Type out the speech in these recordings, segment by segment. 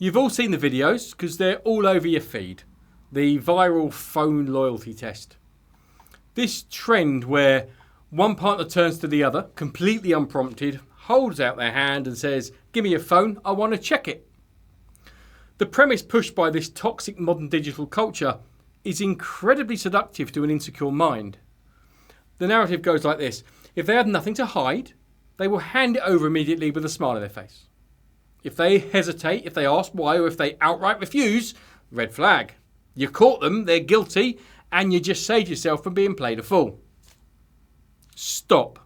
You've all seen the videos because they're all over your feed. The viral phone loyalty test. This trend where one partner turns to the other, completely unprompted, holds out their hand and says, "Give me your phone, I want to check it." The premise pushed by this toxic modern digital culture is incredibly seductive to an insecure mind. The narrative goes like this. If they have nothing to hide, they will hand it over immediately with a smile on their face. If they hesitate, if they ask why, or if they outright refuse, red flag. You caught them, they're guilty, and you just saved yourself from being played a fool. Stop.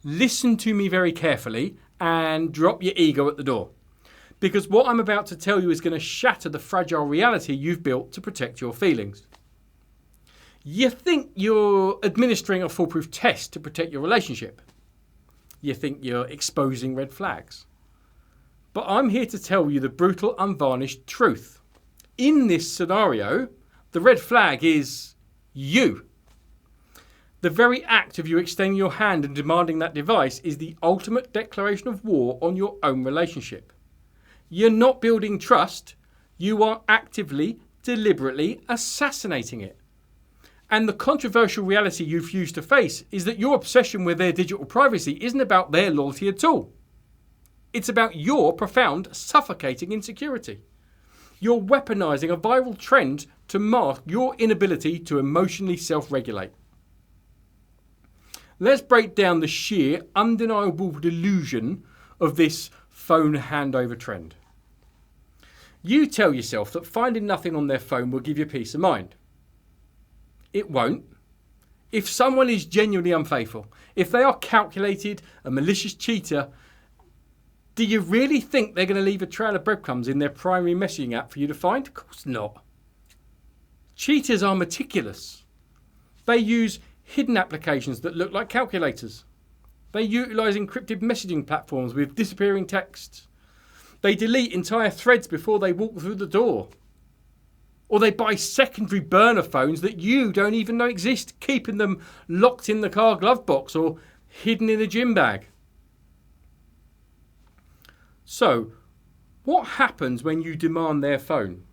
Listen to me very carefully and drop your ego at the door. Because what I'm about to tell you is going to shatter the fragile reality you've built to protect your feelings. You think you're administering a foolproof test to protect your relationship. You think you're exposing red flags. But I'm here to tell you the brutal, unvarnished truth. In this scenario, the red flag is you. The very act of you extending your hand and demanding that device is the ultimate declaration of war on your own relationship. You're not building trust, you are actively, deliberately assassinating it. And the controversial reality you refuse to face is that your obsession with their digital privacy isn't about their loyalty at all. It's about your profound, suffocating insecurity. You're weaponizing a viral trend to mask your inability to emotionally self-regulate. Let's break down the sheer, undeniable delusion of this phone handover trend. You tell yourself that finding nothing on their phone will give you peace of mind. It won't. If someone is genuinely unfaithful, if they are calculated, a malicious cheater, do you really think they're going to leave a trail of breadcrumbs in their primary messaging app for you to find? Of course not. Cheaters are meticulous. They use hidden applications that look like calculators. They utilise encrypted messaging platforms with disappearing texts. They delete entire threads before they walk through the door. Or they buy secondary burner phones that you don't even know exist, keeping them locked in the car glove box or hidden in a gym bag. So, what happens when you demand their phone?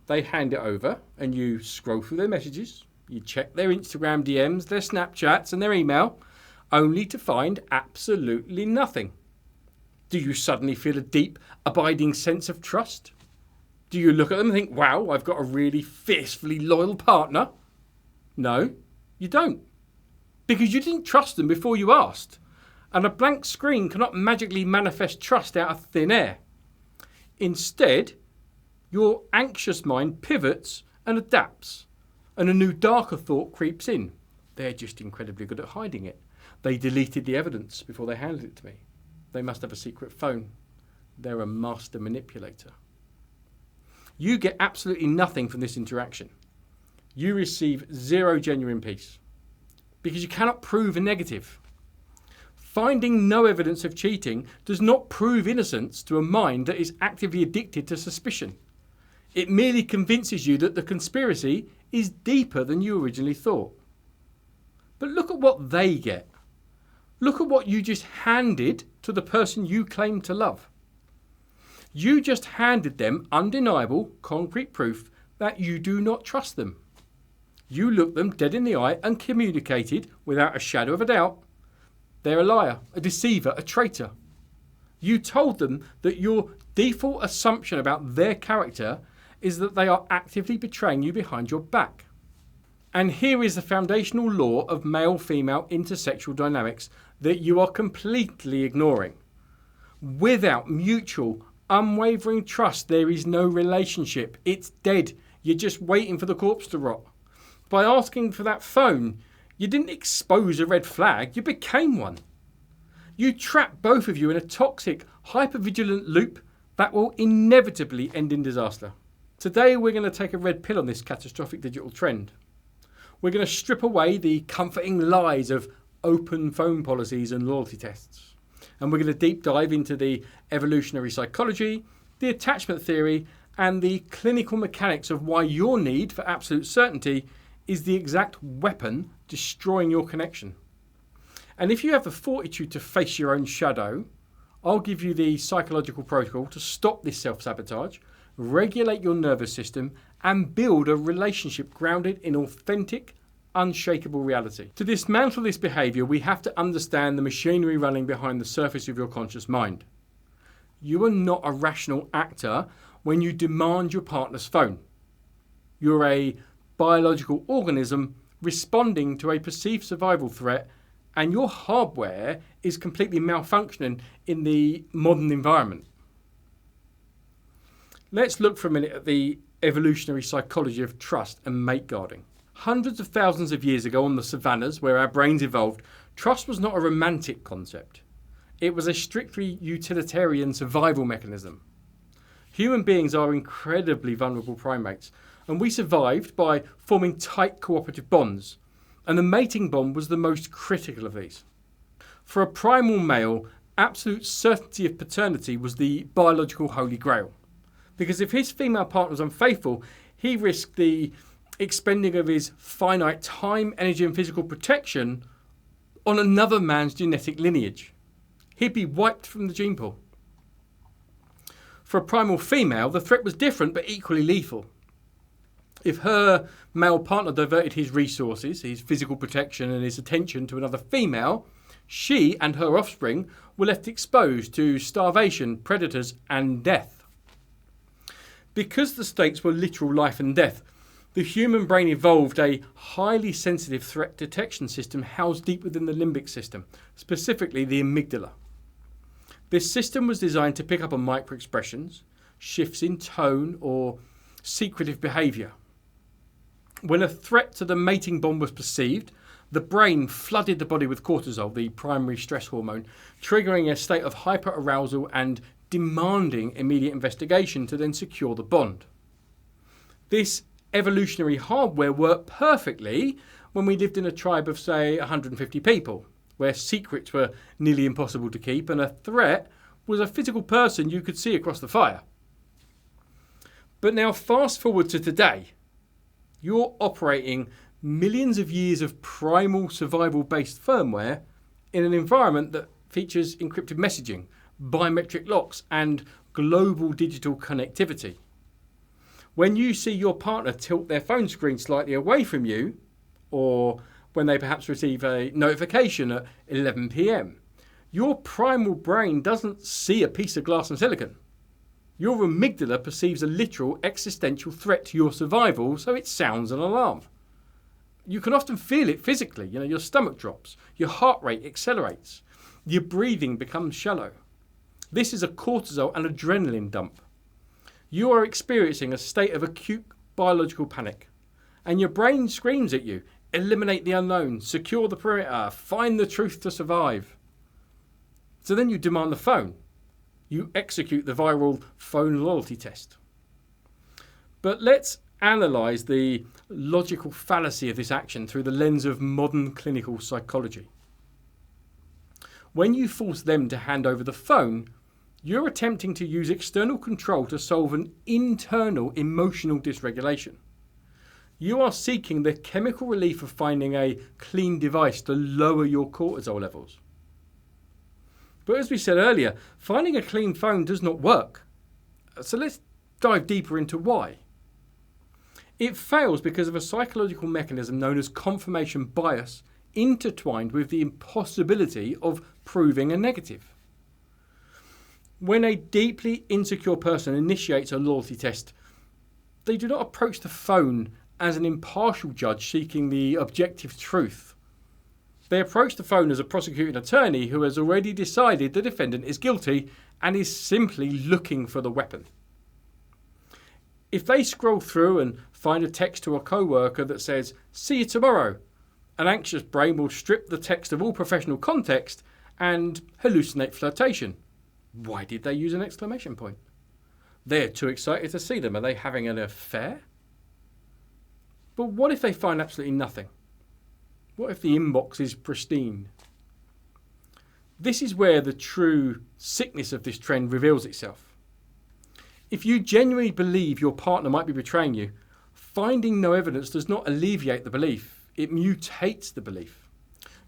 They hand it over and you scroll through their messages, you check their Instagram DMs, their Snapchats and their email, only to find absolutely nothing. Do you suddenly feel a deep, abiding sense of trust? Do you look at them and think, wow, I've got a really fiercely loyal partner? No, you don't. Because you didn't trust them before you asked. And a blank screen cannot magically manifest trust out of thin air. Instead, your anxious mind pivots and adapts, and a new darker thought creeps in. They're just incredibly good at hiding it. They deleted the evidence before they handed it to me. They must have a secret phone. They're a master manipulator. You get absolutely nothing from this interaction. You receive zero genuine peace because you cannot prove a negative. Finding no evidence of cheating does not prove innocence to a mind that is actively addicted to suspicion. It merely convinces you that the conspiracy is deeper than you originally thought. But look at what they get. Look at what you just handed to the person you claim to love. You just handed them undeniable, concrete proof that you do not trust them. You looked them dead in the eye and communicated, without a shadow of a doubt, they're a liar, a deceiver, a traitor. You told them that your default assumption about their character is that they are actively betraying you behind your back. And here is the foundational law of male-female intersexual dynamics that you are completely ignoring. Without mutual, unwavering trust, there is no relationship. It's dead. You're just waiting for the corpse to rot. By asking for that phone, you didn't expose a red flag, you became one. You trapped both of you in a toxic, hypervigilant loop that will inevitably end in disaster. Today we're going to take a red pill on this catastrophic digital trend. We're going to strip away the comforting lies of open phone policies and loyalty tests. And we're going to deep dive into the evolutionary psychology, the attachment theory, and the clinical mechanics of why your need for absolute certainty is the exact weapon destroying your connection. And if you have the fortitude to face your own shadow, I'll give you the psychological protocol to stop this self-sabotage, regulate your nervous system, and build a relationship grounded in authentic, unshakable reality. To dismantle this behaviour, we have to understand the machinery running behind the surface of your conscious mind. You are not a rational actor when you demand your partner's phone. You're a biological organism responding to a perceived survival threat, and your hardware is completely malfunctioning in the modern environment. Let's look for a minute at the evolutionary psychology of trust and mate guarding. Hundreds of thousands of years ago on the savannas, where our brains evolved, trust was not a romantic concept. It was a strictly utilitarian survival mechanism. Human beings are incredibly vulnerable primates, and we survived by forming tight cooperative bonds, and the mating bond was the most critical of these. For a primal male, absolute certainty of paternity was the biological holy grail, because if his female partner was unfaithful, he risked the expending of his finite time, energy and physical protection on another man's genetic lineage. He'd be wiped from the gene pool. For a primal female, the threat was different but equally lethal. If her male partner diverted his resources, his physical protection and his attention to another female, she and her offspring were left exposed to starvation, predators and death. Because the stakes were literal life and death, the human brain evolved a highly sensitive threat detection system housed deep within the limbic system, specifically the amygdala. This system was designed to pick up on micro-expressions, shifts in tone, or secretive behaviour. When a threat to the mating bond was perceived, the brain flooded the body with cortisol, the primary stress hormone, triggering a state of hyperarousal and demanding immediate investigation to then secure the bond. This evolutionary hardware worked perfectly when we lived in a tribe of, say, 150 people, where secrets were nearly impossible to keep and a threat was a physical person you could see across the fire. But now fast forward to today. You're operating millions of years of primal survival-based firmware in an environment that features encrypted messaging, biometric locks, and global digital connectivity. When you see your partner tilt their phone screen slightly away from you, or when they perhaps receive a notification at 11 p.m, your primal brain doesn't see a piece of glass and silicon. Your amygdala perceives a literal existential threat to your survival, so it sounds an alarm. You can often feel it physically. Your stomach drops, your heart rate accelerates, your breathing becomes shallow. This is a cortisol and adrenaline dump. You are experiencing a state of acute biological panic, and your brain screams at you, eliminate the unknown, secure the perimeter, find the truth to survive. So then you demand the phone. You execute the viral phone loyalty test. But let's analyse the logical fallacy of this action through the lens of modern clinical psychology. When you force them to hand over the phone, you're attempting to use external control to solve an internal emotional dysregulation. You are seeking the chemical relief of finding a clean device to lower your cortisol levels. But as we said earlier, finding a clean phone does not work. So let's dive deeper into why. It fails because of a psychological mechanism known as confirmation bias, intertwined with the impossibility of proving a negative. When a deeply insecure person initiates a loyalty test, they do not approach the phone as an impartial judge seeking the objective truth. They approach the phone as a prosecuting attorney who has already decided the defendant is guilty and is simply looking for the weapon. If they scroll through and find a text to a co-worker that says, "See you tomorrow," an anxious brain will strip the text of all professional context and hallucinate flirtation. Why did they use an exclamation point? They're too excited to see them. Are they having an affair? But what if they find absolutely nothing? What if the inbox is pristine? This is where the true sickness of this trend reveals itself. If you genuinely believe your partner might be betraying you, finding no evidence does not alleviate the belief. It mutates the belief.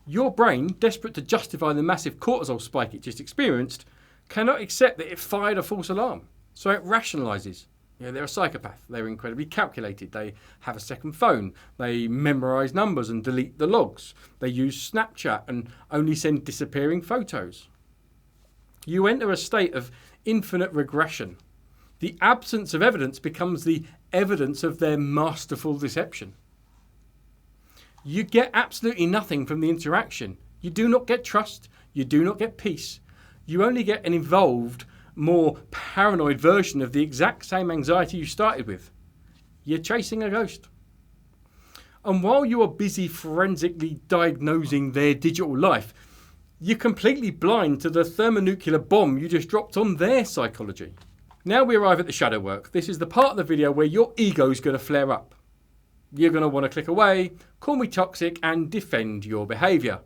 Your brain, desperate to justify the massive cortisol spike it just experienced, cannot accept that it fired a false alarm. So it rationalises. They're a psychopath. They're incredibly calculated. They have a second phone. They memorise numbers and delete the logs. They use Snapchat and only send disappearing photos. You enter a state of infinite regression. The absence of evidence becomes the evidence of their masterful deception. You get absolutely nothing from the interaction. You do not get trust. You do not get peace. You only get an evolved, more paranoid version of the exact same anxiety you started with. You're chasing a ghost. And while you are busy forensically diagnosing their digital life, you're completely blind to the thermonuclear bomb you just dropped on their psychology. Now we arrive at the shadow work. This is the part of the video where your ego is going to flare up. You're going to want to click away, call me toxic, and defend your behaviour.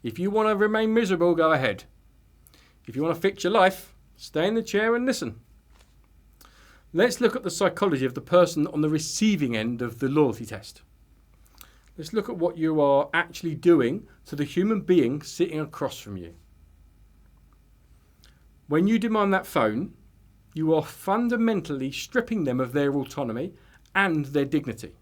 If you want to remain miserable, go ahead. If you want to fix your life, stay in the chair and listen. Let's look at the psychology of the person on the receiving end of the loyalty test. Let's look at what you are actually doing to the human being sitting across from you. When you demand that phone, you are fundamentally stripping them of their autonomy and their dignity.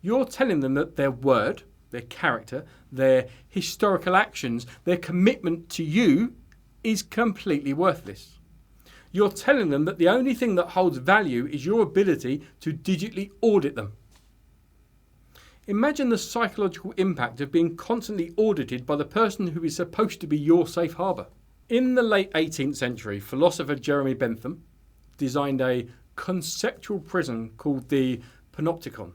You're telling them that their word, their character, their historical actions, their commitment to you is completely worthless. You're telling them that the only thing that holds value is your ability to digitally audit them. Imagine the psychological impact of being constantly audited by the person who is supposed to be your safe harbour. In the late 18th century, philosopher Jeremy Bentham designed a conceptual prison called the Panopticon.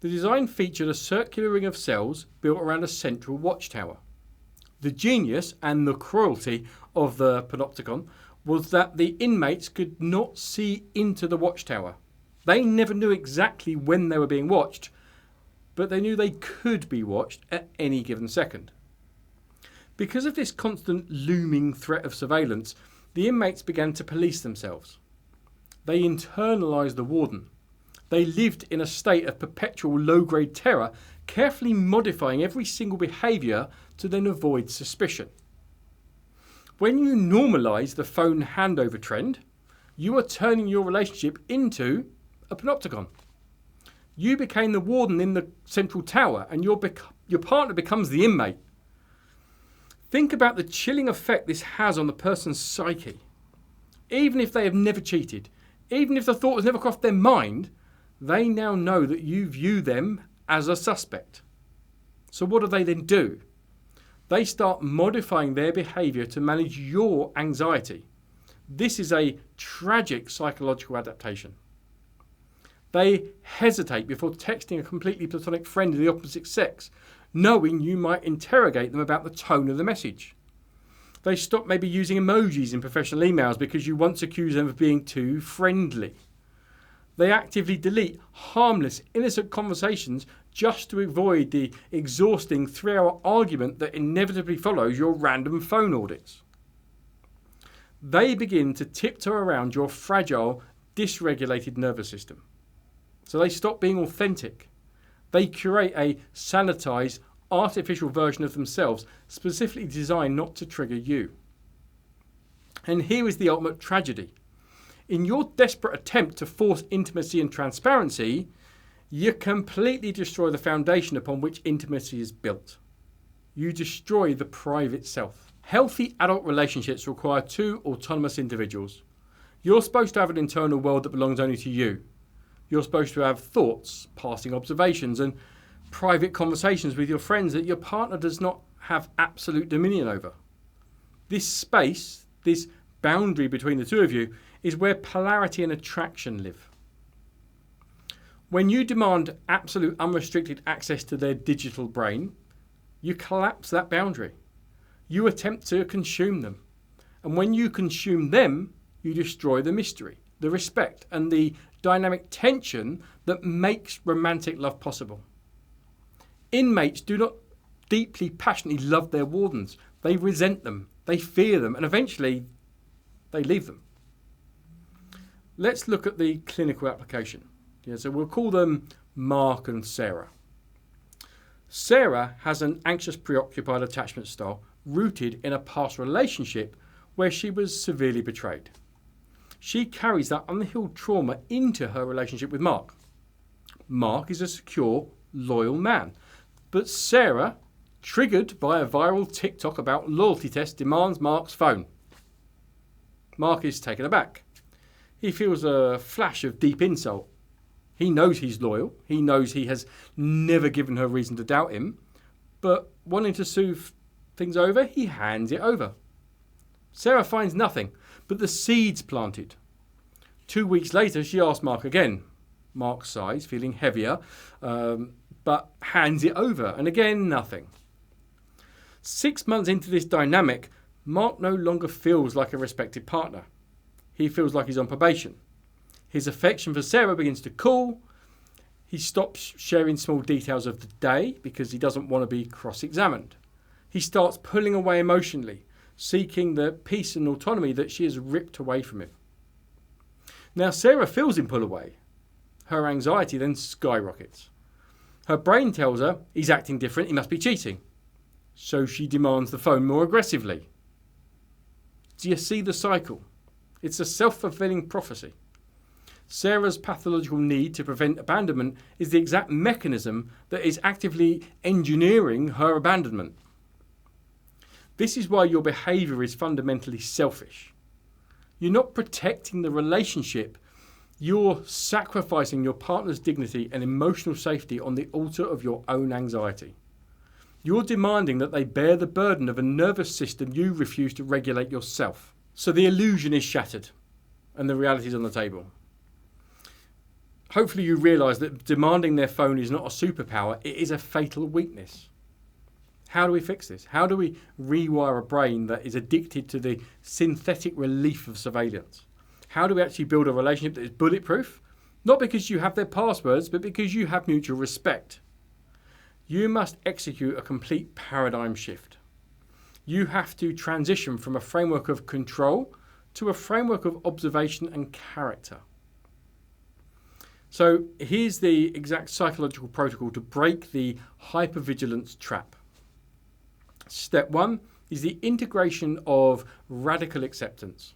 The design featured a circular ring of cells built around a central watchtower. The genius and the cruelty of the Panopticon was that the inmates could not see into the watchtower. They never knew exactly when they were being watched, but they knew they could be watched at any given second. Because of this constant looming threat of surveillance, the inmates began to police themselves. They internalised the warden. They lived in a state of perpetual low-grade terror, carefully modifying every single behaviour to then avoid suspicion. When you normalise the phone handover trend, you are turning your relationship into a panopticon. You became the warden in the central tower, and your partner becomes the inmate. Think about the chilling effect this has on the person's psyche. Even if they have never cheated, even if the thought has never crossed their mind, they now know that you view them as a suspect. So what do they then do? They start modifying their behaviour to manage your anxiety. This is a tragic psychological adaptation. They hesitate before texting a completely platonic friend of the opposite sex, knowing you might interrogate them about the tone of the message. They stop maybe using emojis in professional emails because you once accused them of being too friendly. They actively delete harmless, innocent conversations just to avoid the exhausting 3-hour argument that inevitably follows your random phone audits. They begin to tiptoe around your fragile, dysregulated nervous system. So they stop being authentic. They curate a sanitized, artificial version of themselves, specifically designed not to trigger you. And here is the ultimate tragedy. In your desperate attempt to force intimacy and transparency, you completely destroy the foundation upon which intimacy is built. You destroy the private self. Healthy adult relationships require two autonomous individuals. You're supposed to have an internal world that belongs only to you. You're supposed to have thoughts, passing observations, and private conversations with your friends that your partner does not have absolute dominion over. This space, this boundary between the two of you, is where polarity and attraction live. When you demand absolute unrestricted access to their digital brain, you collapse that boundary. You attempt to consume them. And when you consume them, you destroy the mystery, the respect, and the dynamic tension that makes romantic love possible. Inmates do not deeply, passionately love their wardens. They resent them, they fear them, and eventually they leave them. Let's look at the clinical application. So we'll call them Mark and Sarah. Sarah has an anxious, preoccupied attachment style. rooted in a past relationship where she was severely betrayed. She carries that unhealed trauma into her relationship with Mark. Mark is a secure, loyal man. But Sarah, triggered by a viral TikTok about loyalty tests, demands Mark's phone. Mark is taken aback. He feels a flash of deep insult. He knows he's loyal. He knows he has never given her reason to doubt him. But wanting to soothe things over, he hands it over. Sarah finds nothing but the seeds planted. 2 weeks later, she asks Mark again. Mark sighs, feeling heavier, but hands it over, and again, nothing. 6 months into this dynamic, Mark no longer feels like a respected partner. He feels like he's on probation. His affection for Sarah begins to cool. He stops sharing small details of the day because he doesn't want to be cross-examined. He starts pulling away emotionally, seeking the peace and autonomy that she has ripped away from him. Now, Sarah feels him pull away. Her anxiety then skyrockets. Her brain tells her he's acting different, he must be cheating. So she demands the phone more aggressively. Do you see the cycle? It's a self-fulfilling prophecy. Sarah's pathological need to prevent abandonment is the exact mechanism that is actively engineering her abandonment. This is why your behaviour is fundamentally selfish. You're not protecting the relationship. You're sacrificing your partner's dignity and emotional safety on the altar of your own anxiety. You're demanding that they bear the burden of a nervous system you refuse to regulate yourself. So the illusion is shattered and the reality is on the table. Hopefully you realise that demanding their phone is not a superpower, it is a fatal weakness. How do we fix this? How do we rewire a brain that is addicted to the synthetic relief of surveillance? How do we actually build a relationship that is bulletproof? Not because you have their passwords, but because you have mutual respect. You must execute a complete paradigm shift. You have to transition from a framework of control to a framework of observation and character. So here's the exact psychological protocol to break the hypervigilance trap. Step 1 is the integration of radical acceptance.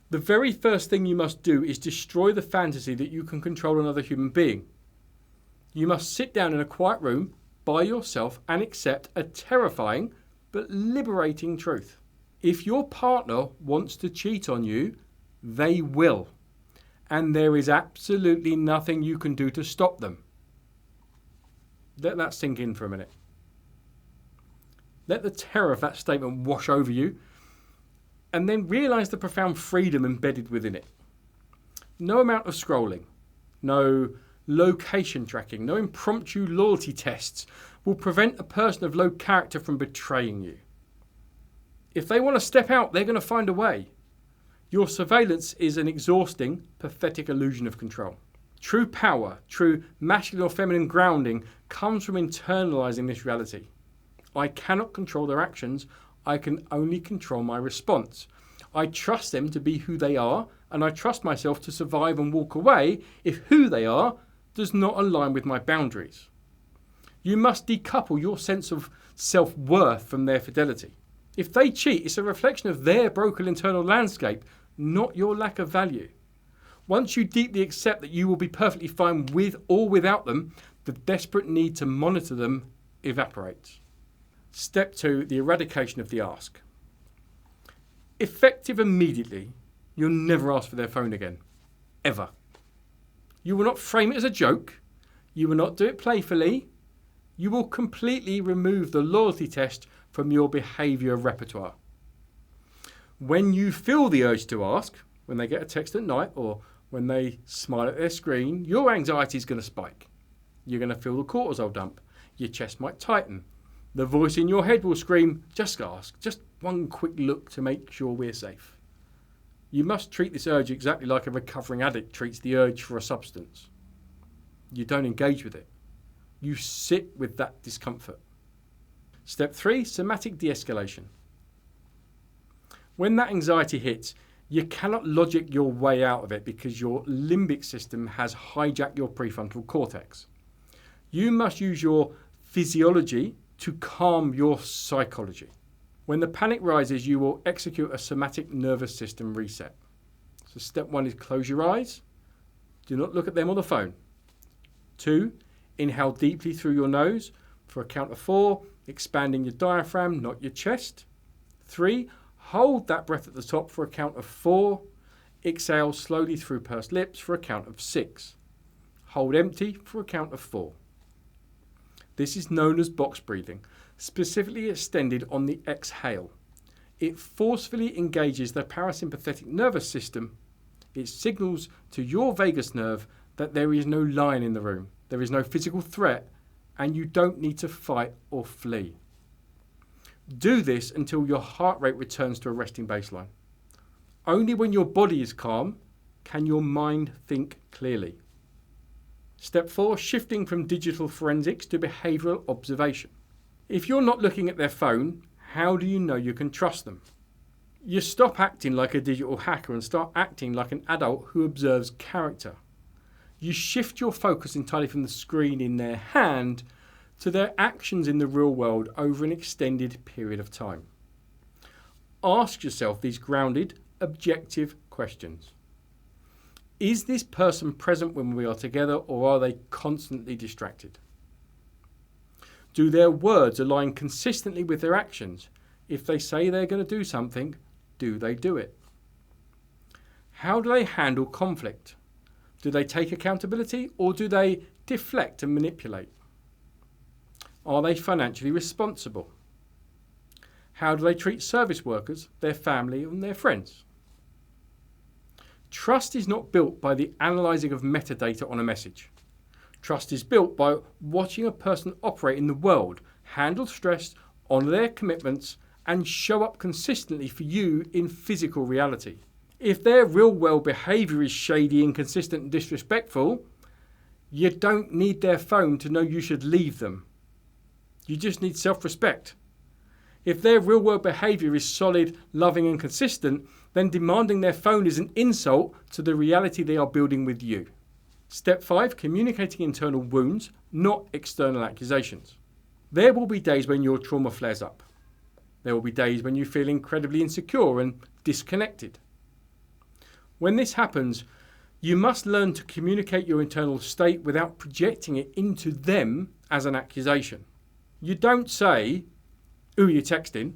The very first thing you must do is destroy the fantasy that you can control another human being. You must sit down in a quiet room by yourself and accept a terrifying but liberating truth. If your partner wants to cheat on you, they will. And there is absolutely nothing you can do to stop them. Let that sink in for a minute. Let the terror of that statement wash over you, and then realise the profound freedom embedded within it. No amount of scrolling, no location tracking, no impromptu loyalty tests will prevent a person of low character from betraying you. If they want to step out, they're going to find a way. Your surveillance is an exhausting, pathetic illusion of control. True power, true masculine or feminine grounding comes from internalising this reality. I cannot control their actions. I can only control my response. I trust them to be who they are, and I trust myself to survive and walk away if who they are does not align with my boundaries. You must decouple your sense of self-worth from their fidelity. If they cheat, it's a reflection of their broken internal landscape, not your lack of value. Once you deeply accept that you will be perfectly fine with or without them, the desperate need to monitor them evaporates. Step 2, the eradication of the ask. Effective immediately, you'll never ask for their phone again. Ever. You will not frame it as a joke. You will not do it playfully. You will completely remove the loyalty test from your behaviour repertoire. When you feel the urge to ask, when they get a text at night or when they smile at their screen, your anxiety is going to spike. You're going to feel the cortisol dump. Your chest might tighten. The voice in your head will scream, just ask, just one quick look to make sure we're safe. You must treat this urge exactly like a recovering addict treats the urge for a substance. You don't engage with it. You sit with that discomfort. Step 3, somatic de-escalation. When that anxiety hits, you cannot logic your way out of it because your limbic system has hijacked your prefrontal cortex. You must use your physiology to calm your psychology. When the panic rises, you will execute a somatic nervous system reset. So step 1 is close your eyes. Do not look at them on the phone. 2, inhale deeply through your nose for a count of 4, expanding your diaphragm, not your chest. 3, hold that breath at the top for a count of 4. Exhale slowly through pursed lips for a count of 6. Hold empty for a count of 4. This is known as box breathing, specifically extended on the exhale. It forcefully engages the parasympathetic nervous system. It signals to your vagus nerve that there is no lion in the room, there is no physical threat, and you don't need to fight or flee. Do this until your heart rate returns to a resting baseline. Only when your body is calm can your mind think clearly. Step 4, shifting from digital forensics to behavioural observation. If you're not looking at their phone, how do you know you can trust them? You stop acting like a digital hacker and start acting like an adult who observes character. You shift your focus entirely from the screen in their hand to their actions in the real world over an extended period of time. Ask yourself these grounded, objective questions. Is this person present when we are together, or are they constantly distracted? Do their words align consistently with their actions? If they say they're going to do something, do they do it? How do they handle conflict? Do they take accountability, or do they deflect and manipulate? Are they financially responsible? How do they treat service workers, their family, and their friends? Trust is not built by the analysing of metadata on a message. Trust is built by watching a person operate in the world, handle stress, honour their commitments, and show up consistently for you in physical reality. If their real-world behaviour is shady, inconsistent, and disrespectful, you don't need their phone to know you should leave them. You just need self-respect. If their real-world behaviour is solid, loving, and consistent, then demanding their phone is an insult to the reality they are building with you. Step 5, communicating internal wounds, not external accusations. There will be days when your trauma flares up. There will be days when you feel incredibly insecure and disconnected. When this happens, you must learn to communicate your internal state without projecting it into them as an accusation. You don't say, "Who are you texting?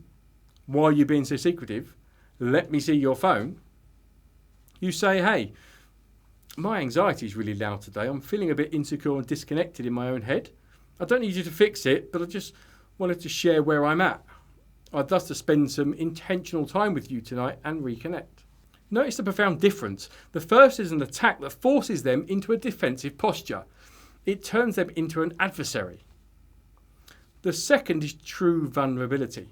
Why are you being so secretive? Let me see your phone." You say, "Hey, my anxiety is really loud today. I'm feeling a bit insecure and disconnected in my own head. I don't need you to fix it, but I just wanted to share where I'm at. I'd love to spend some intentional time with you tonight and reconnect." Notice the profound difference. The first is an attack that forces them into a defensive posture. It turns them into an adversary. The second is true vulnerability.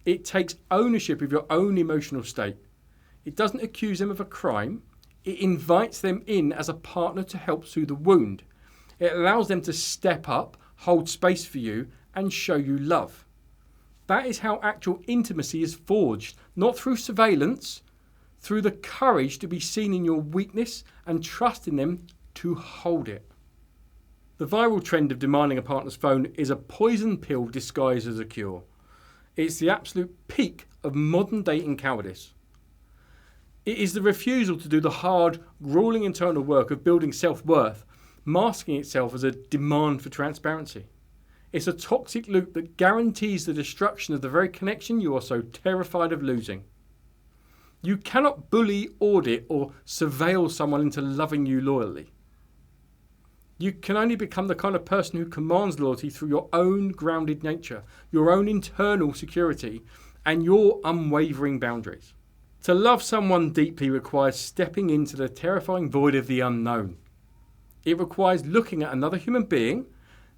It takes ownership of your own emotional state. It doesn't accuse them of a crime. It invites them in as a partner to help soothe the wound. It allows them to step up, hold space for you, and show you love. That is how actual intimacy is forged, not through surveillance, through the courage to be seen in your weakness and trust in them to hold it. The viral trend of demanding a partner's phone is a poison pill disguised as a cure. It's the absolute peak of modern dating cowardice. It is the refusal to do the hard, grueling internal work of building self-worth, masking itself as a demand for transparency. It's a toxic loop that guarantees the destruction of the very connection you are so terrified of losing. You cannot bully, audit, or surveil someone into loving you loyally. You can only become the kind of person who commands loyalty through your own grounded nature, your own internal security, and your unwavering boundaries. To love someone deeply requires stepping into the terrifying void of the unknown. It requires looking at another human being,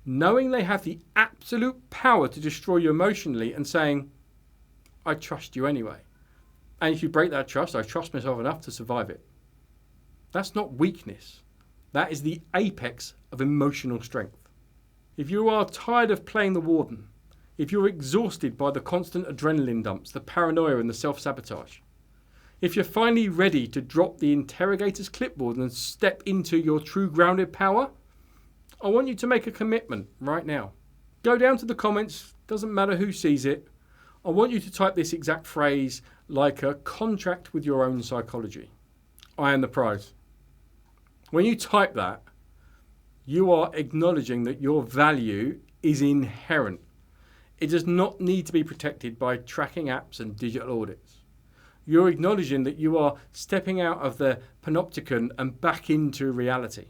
knowing they have the absolute power to destroy you emotionally, and saying, "I trust you anyway. And if you break that trust, I trust myself enough to survive it." That's not weakness. That is the apex of emotional strength. If you are tired of playing the warden, if you're exhausted by the constant adrenaline dumps, the paranoia and the self-sabotage, if you're finally ready to drop the interrogator's clipboard and step into your true grounded power, I want you to make a commitment right now. Go down to the comments, doesn't matter who sees it. I want you to type this exact phrase like a contract with your own psychology. I am the prize. When you type that, you are acknowledging that your value is inherent. It does not need to be protected by tracking apps and digital audits. You're acknowledging that you are stepping out of the Panopticon and back into reality.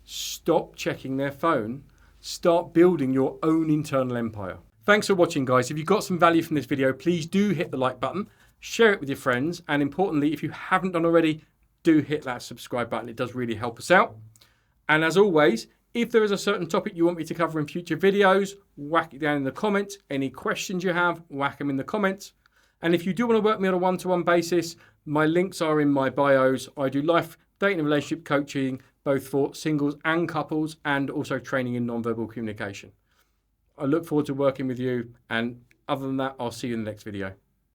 Stop checking their phone. Start building your own internal empire. Thanks for watching, guys. If you got some value from this video, please do hit the like button, share it with your friends, and importantly, if you haven't done already, do hit that subscribe button. It does really help us out. And as always, if there is a certain topic you want me to cover in future videos, whack it down in the comments. Any questions you have, whack them in the comments. And if you do want to work with me on a one-to-one basis, my links are in my bios. I do life, dating and relationship coaching, both for singles and couples, and also training in non-verbal communication. I look forward to working with you. And other than that, I'll see you in the next video.